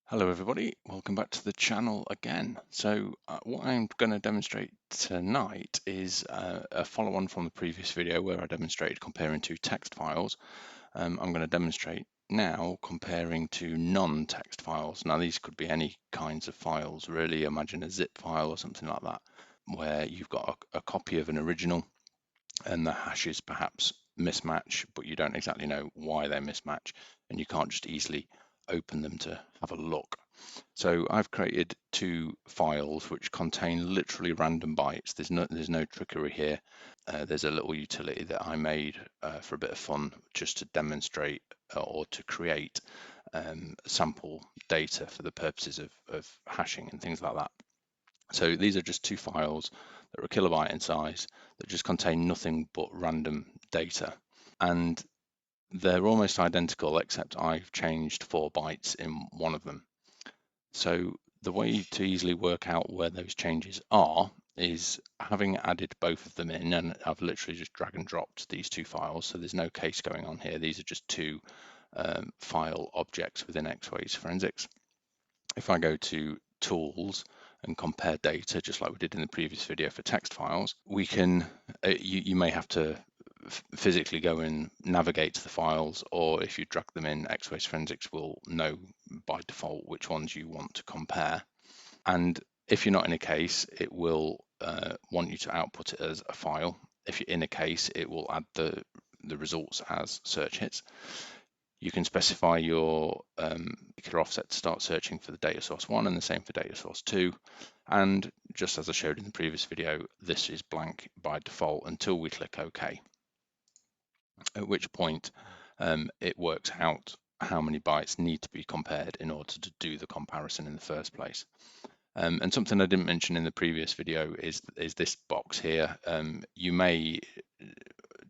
Hello everybody, welcome back to the channel again. What I'm going to demonstrate tonight is a follow-on from the previous video where I demonstrated comparing two text files. I'm going to demonstrate now comparing to non-text files. Now these could be any kinds of files really. Imagine a zip file or something like that where you've got a copy of an original and the hashes perhaps mismatch, but you don't exactly know why they mismatch and you can't just easily open them to have a look. So I've created two files which contain literally random bytes. There's no trickery here. There's a little utility that I made for a bit of fun, just to demonstrate or to create sample data for the purposes of hashing and things like that. So these are just two files that are a kilobyte in size that just contain nothing but random data. And they're almost identical, except I've changed 4 bytes in one of them. So the way to easily work out where those changes are is having added both of them in, and I've literally just drag and dropped these two files. So there's no case going on here. These are just two file objects within X-Ways Forensics. If I go to Tools and compare data, just like we did in the previous video for text files, we can, you may have to physically go and navigate to the files, or if you drag them in, X-Ways Forensics will know by default which ones you want to compare. And if you're not in a case, it will want you to output it as a file. If you're in a case, it will add the results as search hits. You can specify your particular offset to start searching for the data source 1 and the same for data source 2. And just as I showed in the previous video, this is blank by default until we click OK, at which point it works out how many bytes need to be compared in order to do the comparison in the first place. And something I didn't mention in the previous video is this box here. You may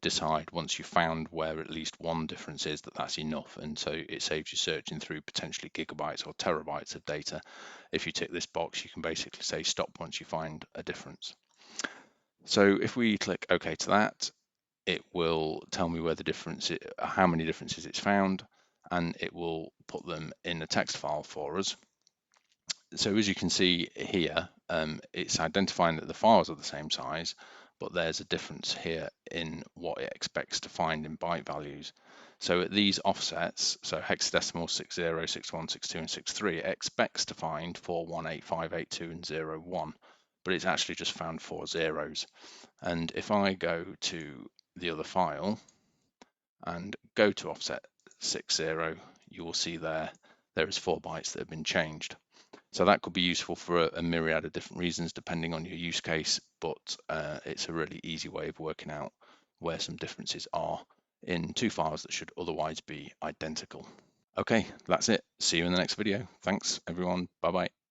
decide once you've found where at least one difference is that that's enough, and so it saves you searching through potentially gigabytes or terabytes of data. If you tick this box, you can basically say stop once you find a difference. So if we click OK to that, it will tell me where the difference is, how many differences it's found, and it will put them in a text file for us. So as you can see here, it's identifying that the files are the same size, but there's a difference here in what it expects to find in byte values. So at these offsets, so hexadecimal 60, 61, 62, and 63, it expects to find 418582 and 01, but it's actually just found 4 zeros. And if I go to the other file and go to offset 60, you will see there is 4 bytes that have been changed. So that could be useful for a myriad of different reasons depending on your use case, but it's a really easy way of working out where some differences are in two files that should otherwise be identical. Okay, that's it. See you in the next video. Thanks everyone. Bye bye.